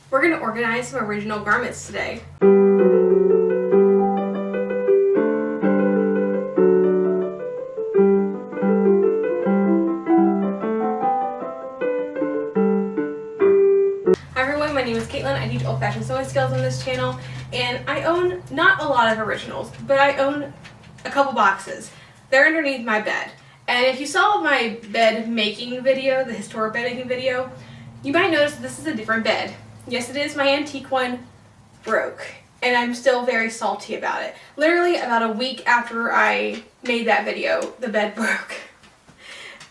We're going to organize some original garments today. Hi everyone, my name is Caitlin. I teach old-fashioned sewing skills on this channel, and I own not a lot of originals, but I own a couple boxes. They're underneath my bed. And if you saw my bed making video, the historic bed making video, you might notice that this is a different bed. Yes, it is. My antique one broke, and I'm still very salty about it. Literally about a week after I made that video, the bed broke.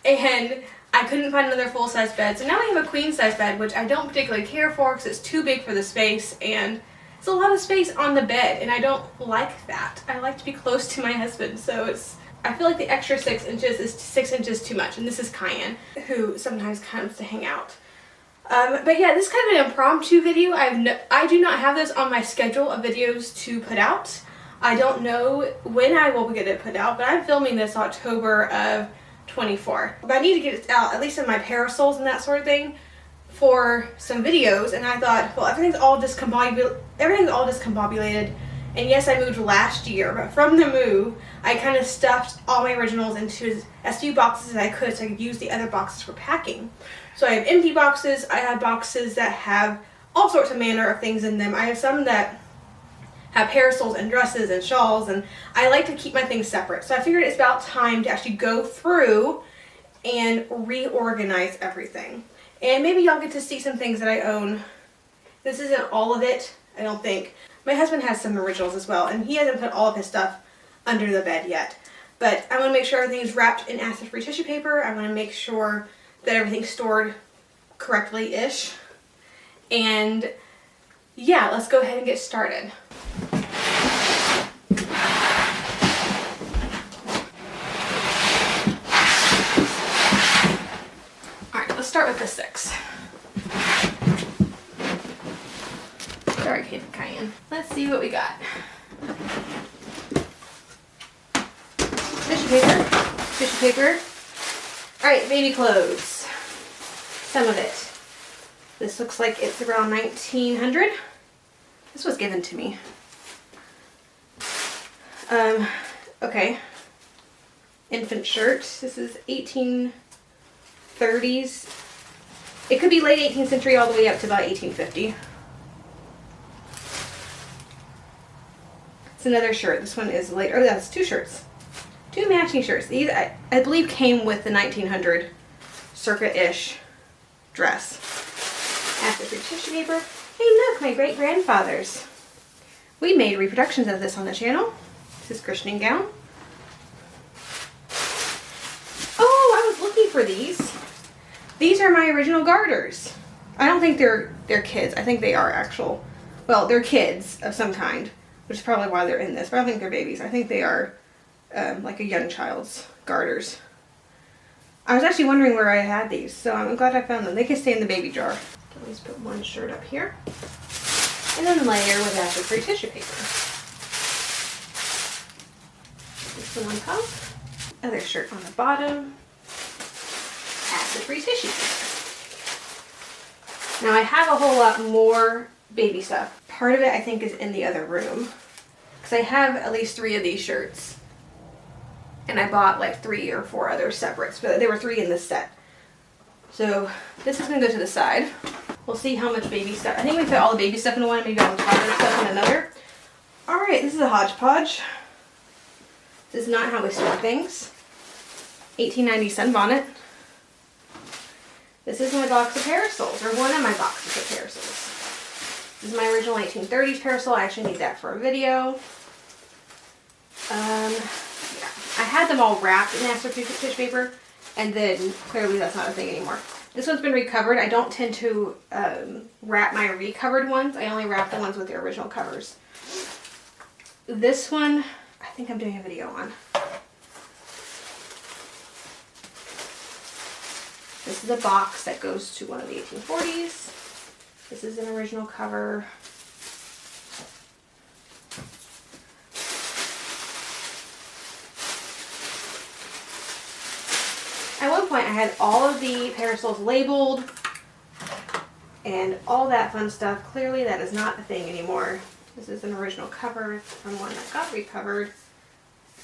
And I couldn't find another full-size bed, so now I have a queen-size bed, which I don't particularly care for because it's too big for the space, and it's a lot of space on the bed, and I don't like that. I like to be close to my husband, so I feel like the extra 6 inches is 6 inches too much, and this is Cayenne, who sometimes comes to hang out. But yeah, this is kind of an impromptu video. I do not have this on my schedule of videos to put out. I don't know when I will get it put out, but I'm filming this October of 24. But I need to get it out, at least in my parasols and that sort of thing, for some videos. And I thought, well, everything's all discombobulated. And yes, I moved last year, but from the move, I kind of stuffed all my originals into as few boxes as I could so I could use the other boxes for packing. So I have empty boxes, I have boxes that have all sorts of manner of things in them. I have some that have parasols and dresses and shawls, and I like to keep my things separate. So I figured it's about time to actually go through and reorganize everything. And maybe y'all get to see some things that I own. This isn't all of it, I don't think. My husband has some originals as well, and he hasn't put all of his stuff under the bed yet. But I want to make sure everything's wrapped in acid-free tissue paper. I want to make sure that everything's stored correctly-ish. And yeah, let's go ahead and get started. Alright, let's start with the 6. Sorry, Cayenne. Let's see what we got. Tissue paper. Alright, baby clothes. Some of it. This looks like it's around 1900. This was given to me. Okay. Infant shirt. This is 1830s. It could be late 18th century all the way up to about 1850. It's another shirt. This one is later. Oh, that's 2 shirts. 2 matching shirts. These, I believe, came with the 1900 circa-ish dress. Acid-free tissue paper. Hey, look, my great-grandfather's. We made reproductions of this on the channel. This is christening gown. Oh, I was looking for these. These are my original garters. I don't think they're kids. I think they are actual, well, they're kids of some kind, which is probably why they're in this, but I don't think they're babies. I think they are like a young child's garters. I was actually wondering where I had these, so I'm glad I found them. They can stay in the baby jar. Let's put one shirt up here, and then layer with acid-free tissue paper. This one on top, other shirt on the bottom, acid-free tissue paper. Now I have a whole lot more baby stuff. Part of it I think is in the other room, because I have at least 3 of these shirts. And I bought like 3 or 4 other separates, but there were 3 in this set. So this is going to go to the side. We'll see how much baby stuff. I think we put all the baby stuff in one, maybe all the toddler stuff in another. Alright, this is a hodgepodge. This is not how we store things. 1890 sunbonnet. This is my box of parasols, or one of my boxes of parasols. This is my original 1830s parasol. I actually need that for a video. Yeah. I had them all wrapped in acid-free tissue paper, and then clearly that's not a thing anymore. This one's been recovered. I don't tend to wrap my recovered ones. I only wrap the ones with the original covers. This one, I think I'm doing a video on. This is a box that goes to one of the 1840s. This is an original cover. At one point I had all of the parasols labeled and all that fun stuff. Clearly that is not a thing anymore. This is an original cover from one that got recovered.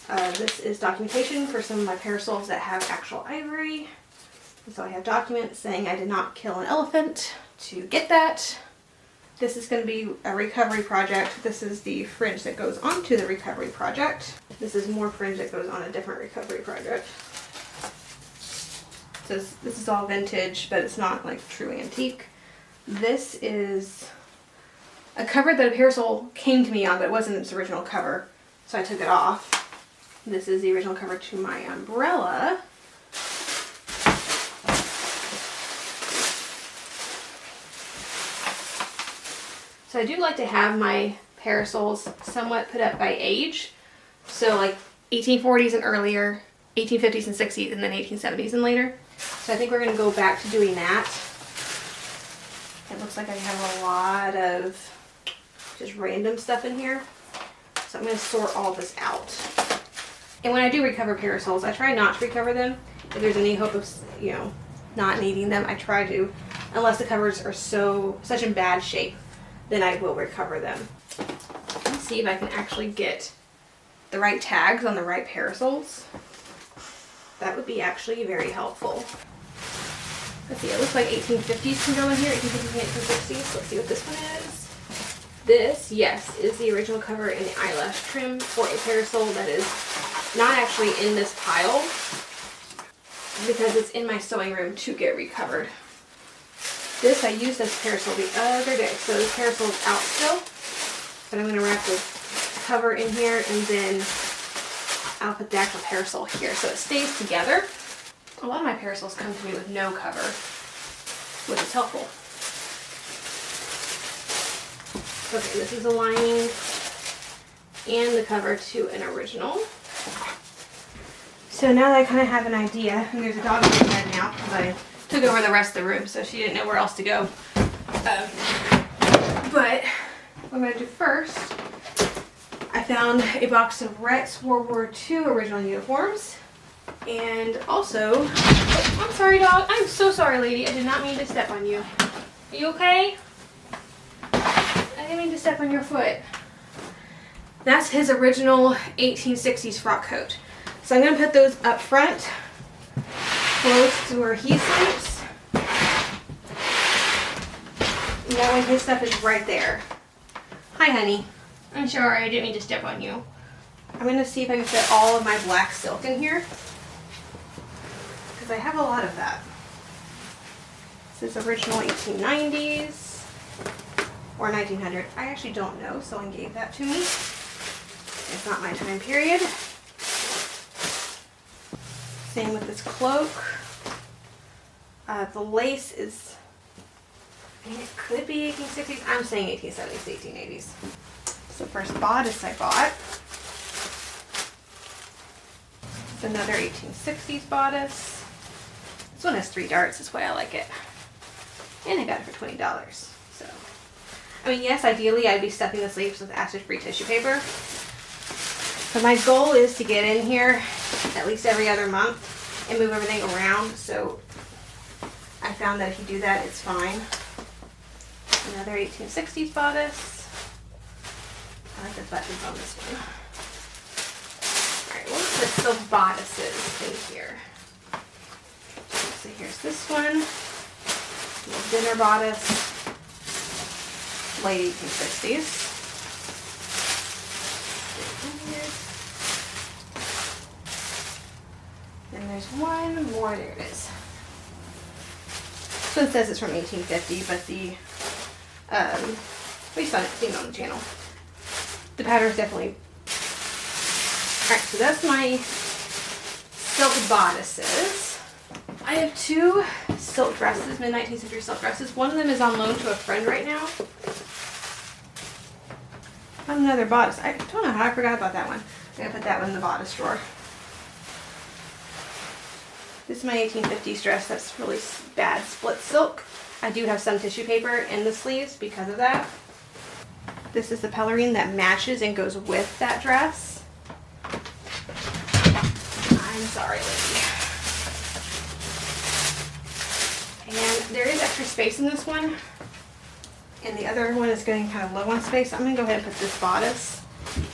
This is documentation for some of my parasols that have actual ivory. And so I have documents saying I did not kill an elephant to get that. This is going to be a recovery project. This is the fringe that goes onto the recovery project. This is more fringe that goes on a different recovery project. So this is all vintage, but it's not like true antique. This is a cover that a parasol came to me on, but it wasn't its original cover, so I took it off. This is the original cover to my umbrella. So I do like to have my parasols somewhat put up by age. So like 1840s and earlier, 1850s and 60s, and then 1870s and later. So I think we're going to go back to doing that. It looks like I have a lot of just random stuff in here. So I'm going to sort all this out. And when I do recover parasols, I try not to recover them. If there's any hope of, you know, not needing them, I try to. Unless the covers are such in bad shape, then I will recover them. Let's see if I can actually get the right tags on the right parasols. That would be actually very helpful. Let's see, it looks like 1850s can go in here, 1850s and 1860s. Let's see what this one is. This, yes, is the original cover in the eyelash trim for a parasol that is not actually in this pile because it's in my sewing room to get recovered. This I used as a parasol the other day, so this parasol is out still, but I'm going to wrap the cover in here and then I'll put the actual parasol here so it stays together. A lot of my parasols come to me with no cover, which is helpful. Okay, this is a lining and the cover to an original. So now that I kind of have an idea, and there's a dog in my bed now because I took over the rest of the room, so she didn't know where else to go. But what I'm going to do first, I found a box of Rex World War II original uniforms. And also, oh, I'm sorry dog, I'm so sorry lady, I did not mean to step on you. Are you okay? I didn't mean to step on your foot. That's his original 1860s frock coat. So I'm going to put those up front, close to where he sleeps. And that way his stuff is right there. Hi honey. I'm sorry, I didn't mean to step on you. I'm going to see if I can fit all of my black silk in here, because I have a lot of that. This is original 1890s or 1900. I actually don't know. Someone gave that to me. It's not my time period. Same with this cloak. The lace is, I mean, it could be 1860s. I'm saying 1870s to 1880s. It's the first bodice I bought. It's another 1860s bodice. This one has 3 darts, that's why I like it. And I got it for $20. So, I mean, yes, ideally I'd be stuffing the sleeves with acid-free tissue paper. But my goal is to get in here at least every other month and move everything around. So I found that if you do that, it's fine. Another 1860s bodice. I like the buttons on this one. Alright, we'll put silk bodices in here. So here's this one. Little dinner bodice. Late 1860s. Then there's one more. There it is. So it says it's from 1850, but the we saw it seen on the channel. The pattern's definitely. Alright, so that's my silk bodices. I have 2 silk dresses, mid-19th century silk dresses. One of them is on loan to a friend right now. Another bodice. I don't know how I forgot about that one. I'm going to put that one in the bodice drawer. This is my 1850s dress. That's really bad split silk. I do have some tissue paper in the sleeves because of that. This is the pelerine that matches and goes with that dress. I'm sorry, lady. And there is extra space in this one. And the other one is getting kind of low on space. So I'm gonna go ahead and put this bodice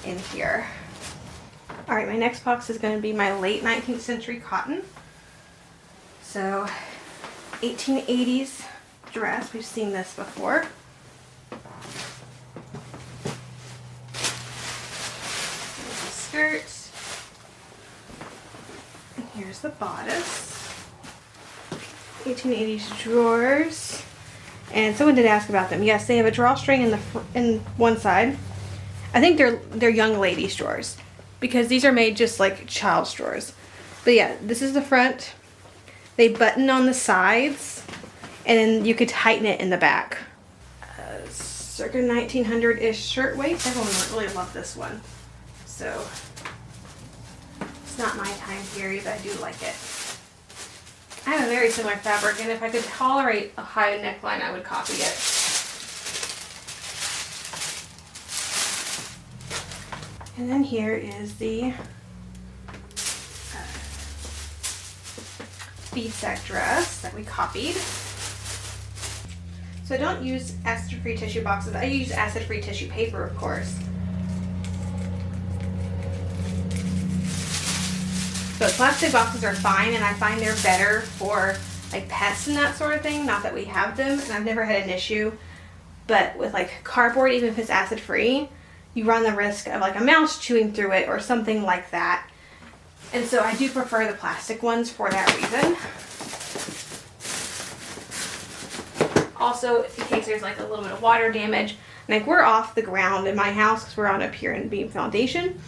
in here. All right, my next box is gonna be my late 19th century cotton. So 1880s dress, we've seen this before. Here's the skirt. And here's the bodice. 1880s drawers. And someone did ask about them. Yes, they have a drawstring in one side. I think they're young ladies drawers because these are made just like child's drawers. But yeah, this is the front. They button on the sides, and then you could tighten it in the back. Circa 1900-ish shirtwaist. Everyone really loved this one. So it's not my time period, but I do like it. I have a very similar fabric, and if I could tolerate a high neckline, I would copy it. And then here is the bead sack dress that we copied. So I don't use acid-free tissue boxes. I use acid-free tissue paper, of course. But plastic boxes are fine, and I find they're better for like pests and that sort of thing. Not that we have them, and I've never had an issue. But with like cardboard, even if it's acid-free, you run the risk of like a mouse chewing through it or something like that. And so I do prefer the plastic ones for that reason. Also, in case there's like a little bit of water damage, like we're off the ground in my house because we're on a pier and beam foundation,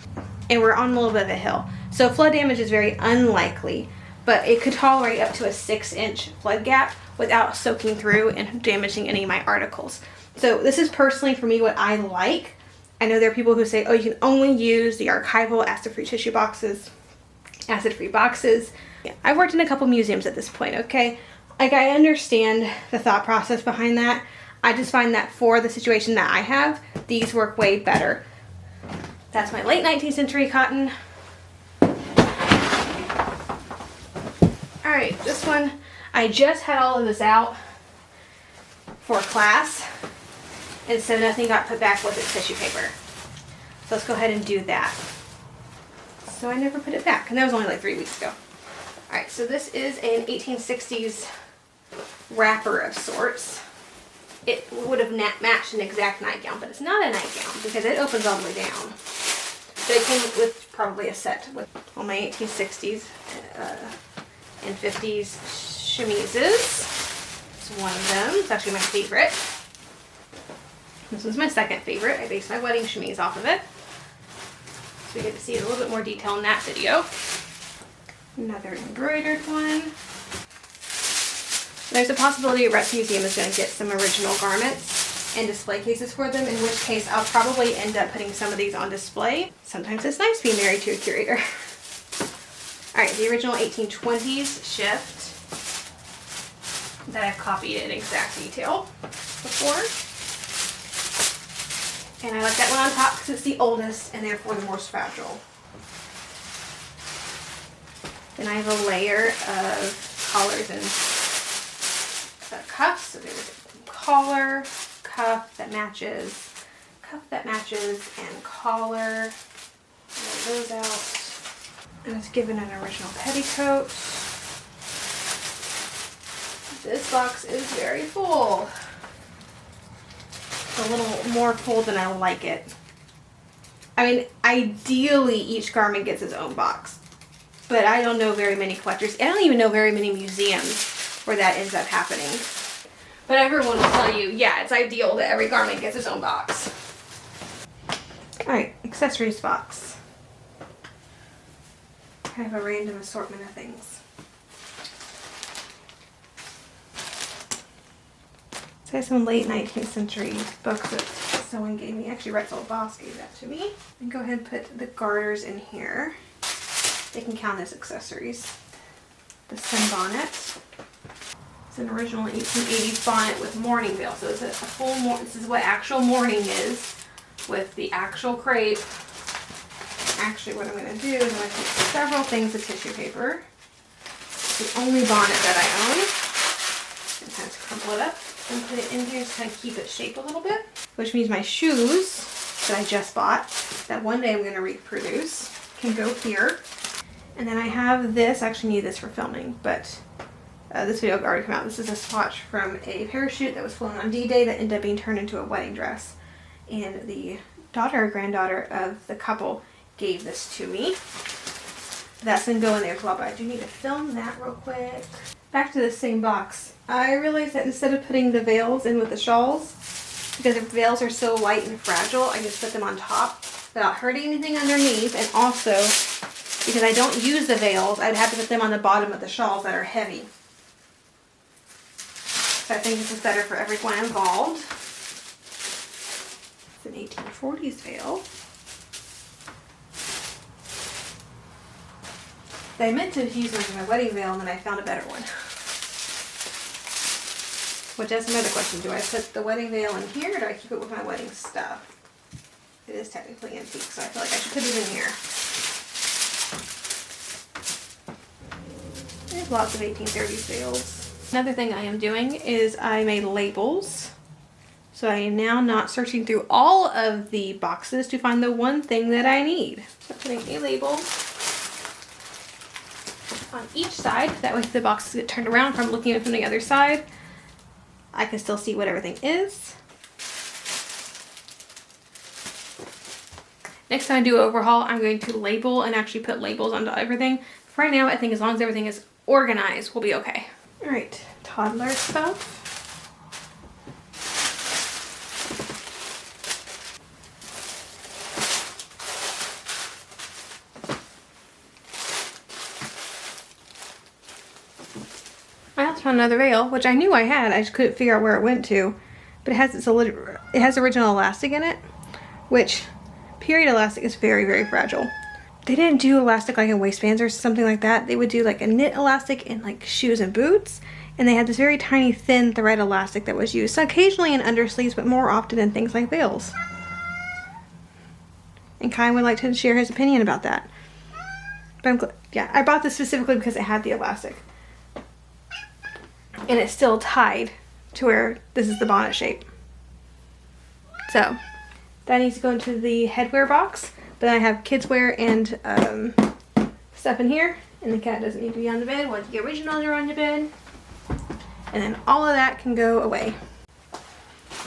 and we're on a little bit of a hill. So flood damage is very unlikely, but it could tolerate up to a 6-inch flood gap without soaking through and damaging any of my articles. So this is personally for me what I like. I know there are people who say, oh, you can only use the archival acid-free tissue boxes, acid-free boxes. Yeah, I've worked in a couple museums at this point, okay? Like, I understand the thought process behind that. I just find that for the situation that I have, these work way better. That's my late 19th century cotton. Alright, this one, I just had all of this out for class, and so nothing got put back with its tissue paper. So let's go ahead and do that. So I never put it back, and that was only like 3 weeks ago. Alright, so this is an 1860s wrapper of sorts. It would have matched an exact nightgown, but it's not a nightgown because it opens all the way down. So it came with probably a set with all my 1860s and 50s chemises. It's one of them. It's actually my favorite. This was my second favorite. I based my wedding chemise off of it. So we get to see a little bit more detail in that video. Another embroidered one. There's a possibility a Retz Museum is going to get some original garments and display cases for them, in which case I'll probably end up putting some of these on display. Sometimes it's nice being married to a curator. Alright, the original 1820s shift that I've copied in exact detail before. And I like that one on top because it's the oldest and therefore the most fragile. Then I have a layer of collars and cuffs. So there's a collar, cuff that matches, and collar. Roll those out. And it's given an original petticoat. This box is very full. It's a little more full than I like it. I mean, ideally each garment gets its own box. But I don't know very many collectors. I don't even know very many museums where that ends up happening. But everyone will tell you, yeah, it's ideal that every garment gets its own box. Alright, accessories box. I have a random assortment of things. So I have some late 19th century books that someone gave me. Actually, Retzel Boss gave that to me. And go ahead and put the garters in here. They can count as accessories. The sunbonnet. It's an original 1880s bonnet with mourning veil. So it's a full this is what actual mourning is with the actual crepe. Actually, what I'm going to do is I'm going to take several things of tissue paper. It's the only bonnet that I own. Sometimes crumple it up. and put it in here to kind of keep its shape a little bit. Which means my shoes that I just bought, that one day I'm going to reproduce, can go here. And then I have this, I actually need this for filming, but this video already came out. This is a swatch from a parachute that was flown on D-Day that ended up being turned into a wedding dress. And the daughter or granddaughter of the couple gave this to me. That's going to go in there as well, but I do need to film that real quick. Back to the same box. I realized that instead of putting the veils in with the shawls, because the veils are so light and fragile, I just put them on top without hurting anything underneath, and also because I don't use the veils, I'd have to put them on the bottom of the shawls that are heavy. So I think this is better for everyone involved. It's an 1840s veil. I meant to use one for my wedding veil, and then I found a better one. Which, that's another question. Do I put the wedding veil in here, or do I keep it with my wedding stuff? It is technically antique, so I feel like I should put it in here. There's lots of 1830s veils. Another thing I am doing is I made labels. So I am now not searching through all of the boxes to find the one thing that I need. So I'm putting a label on each side. That way if the boxes get turned around from looking at it from the other side, I can still see what everything is. Next time I do an overhaul, I'm going to label and actually put labels onto everything. For right now, I think as long as everything is organized, we'll be okay. All right, toddler stuff. I also found another veil, which I knew I had. I just couldn't figure out where it went to. But it has original elastic in it, which period elastic is very, very fragile. They didn't do elastic like in waistbands or something like that. They would do like a knit elastic in like shoes and boots. And they had this very tiny thin thread elastic that was used. So occasionally in undersleeves, but more often in things like veils. And Kai would like to share his opinion about that. But yeah, I bought this specifically because it had the elastic. And it's still tied to where this is the bonnet shape. So that needs to go into the headwear box. But then I have kids wear and stuff in here. And the cat doesn't need to be on the bed once the originals are on the bed. And then all of that can go away.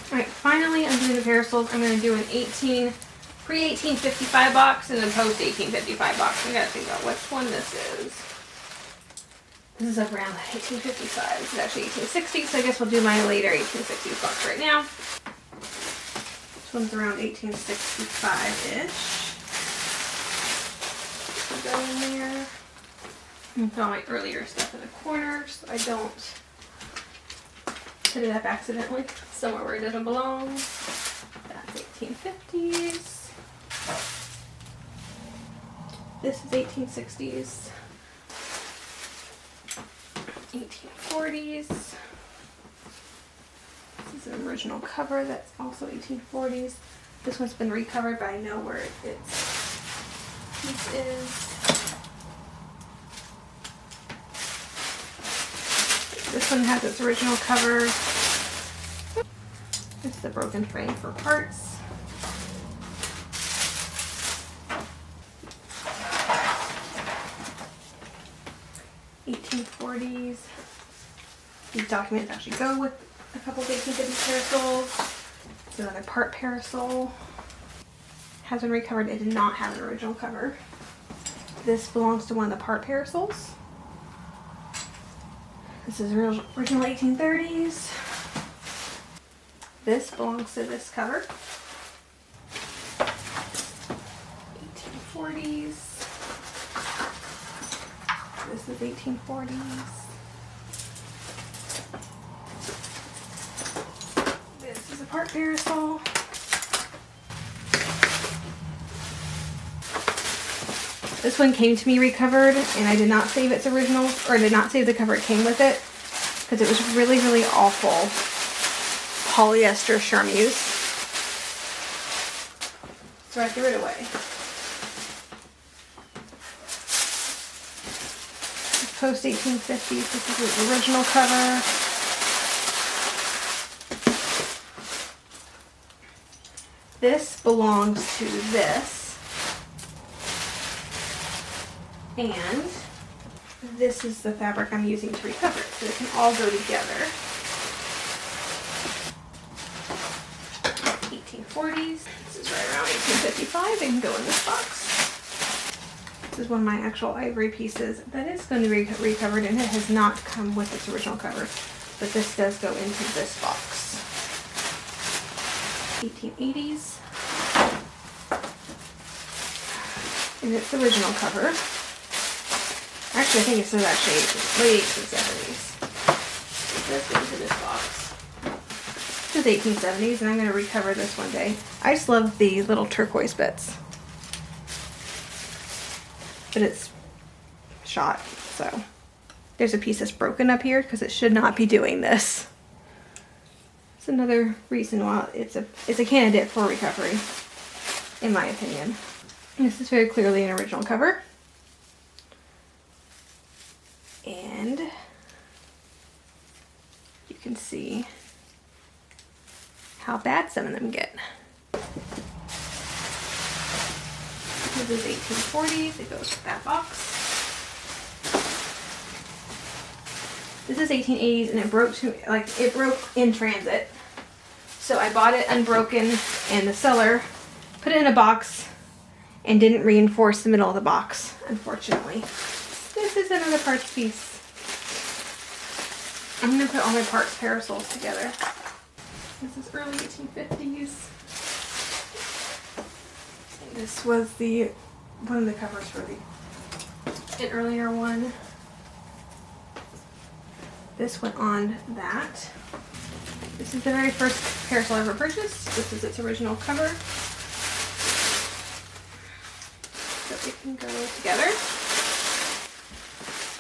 Alright, finally I'm doing the parasols. I'm going to do an pre-1855 box and a post-1855 box. I gotta think about which one this is. This is around 1855. This is actually 1860, so I guess we'll do my later 1860s box right now. This one's around 1865-ish. Go in there. And put all my earlier stuff in the corner so I don't put it up accidentally somewhere where it doesn't belong. That's 1850s. This is 1860s. 1840s. This is an original cover that's also 1840s. This one's been recovered, but I know where its piece is. This one has its original cover. This is a broken frame for parts. '40s. These documents actually go with a couple of 1850 parasols. It's another part parasol. Has been recovered. It did not have an original cover. This belongs to one of the part parasols. This is original 1830s. This belongs to this cover. 1840s. This is 1840s. This is a part parasol. This one came to me recovered, and I did not save its original, or did not save the cover it came with it, because it was really, really awful polyester charmeuse. So I threw it away. Post 1850s, this is the original cover. this belongs to this, and this is the fabric I'm using to recover it, so it can all go together. 1840s. This is right around 1855. It can go in this box. This is one of my actual ivory pieces that is going to be recovered, and it has not come with its original cover, but this does go into this box. 1880s. And its original cover. Actually, I think it says late 1870s. It does go into this box. This is 1870s, and I'm going to recover this one day. I just love the little turquoise bits. But it's shot, so there's a piece that's broken up here because it should not be doing this. It's another reason why it's a candidate for recovery, in my opinion. And this is very clearly an original cover. And you can see how bad some of them get. This is 1840s, it goes with that box. This is 1880s, and it broke in transit. So I bought it unbroken, and the seller put it in a box and didn't reinforce the middle of the box, unfortunately. This is another parts piece. I'm gonna put all my parts parasols together. This is early 1850s. This was one of the covers for an earlier one. This went on that. This is the very first parasol I ever purchased. This is its original cover. So it can go together.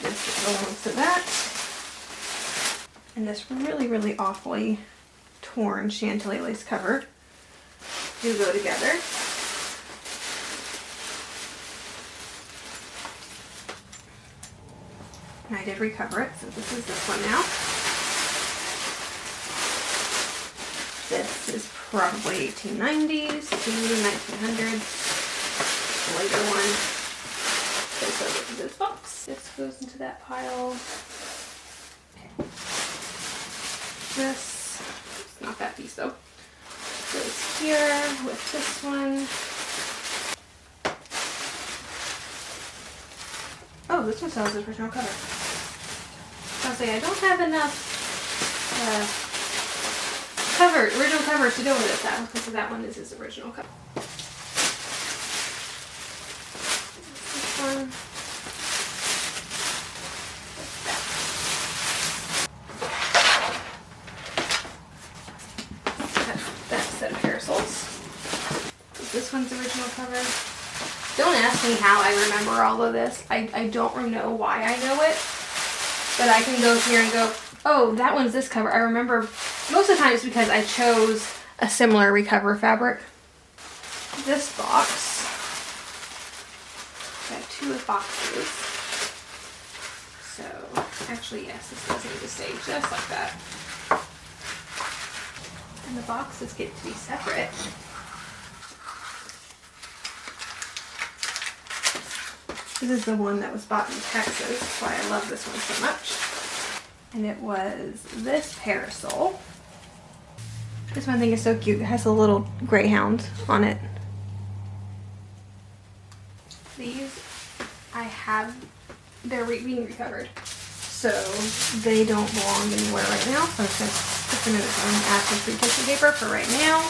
This belongs to that. And this really, really awfully torn chantilly lace cover do go together. And I did recover it, so this is this one now. This is probably 1890s to 1900s. The later one. This goes into this box. This goes into that pile. This, it's not that piece though, goes here with this one. Oh, this one still has its original cover. I'll say I don't have enough original covers to go with this now, because that one is his original cover. This one. That set of parasols. This one's original cover. Don't ask me how I remember all of this. I don't know why I know it. But I can go here and go, oh, that one's this cover. I remember most of the time it's because I chose a similar recover fabric. This box. I have two boxes. So, actually, yes, this does need to stay just like that. And the boxes get to be separate. This is the one that was bought in Texas. That's why I love this one so much. And it was this parasol. This one thing is so cute. It has a little greyhound on it. These, they're being recovered. So they don't belong anywhere right now. So I'm just going to stick them in its own acid-free tissue paper for right now.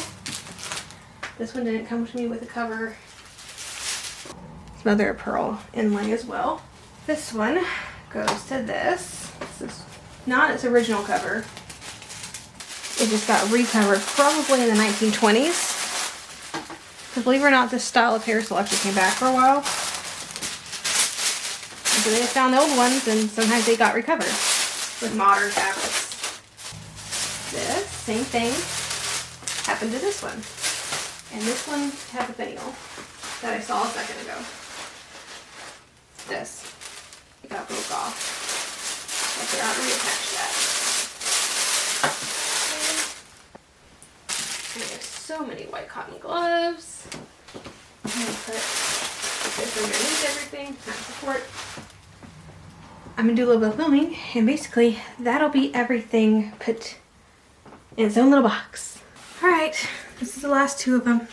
This one didn't come to me with a cover. Mother of pearl inlay as well. This one goes to this. This is not its original cover. It just got recovered probably in the 1920s. Because believe it or not, this style of parasol actually came back for a while. And so they found the old ones, and sometimes they got recovered with modern fabrics. This, same thing, happened to this one. And this one has a finial that I saw a second ago. This. It got broke off. I forgot to reattach that. And there's so so many white cotton gloves. I'm gonna put this underneath everything, not support. I'm gonna do a little bit of filming, and basically that'll be everything put in its own little box. All right, this is the last two of them.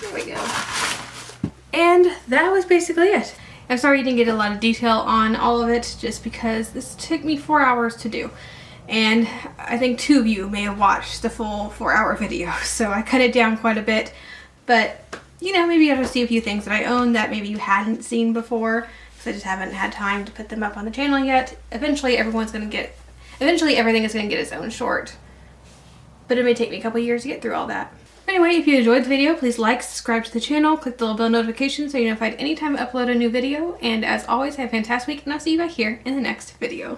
There we go. And that was basically it. I'm sorry you didn't get a lot of detail on all of it, just because this took me 4 hours to do. And I think 2 of you may have watched the full 4-hour video, so I cut it down quite a bit. But, you know, maybe you have to see a few things that I own that maybe you hadn't seen before, because I just haven't had time to put them up on the channel yet. Eventually everything is going to get its own short. But it may take me a couple years to get through all that. Anyway, if you enjoyed the video, please like, subscribe to the channel, click the little bell notification so you're notified anytime I upload a new video. And as always, have a fantastic week, and I'll see you back here in the next video.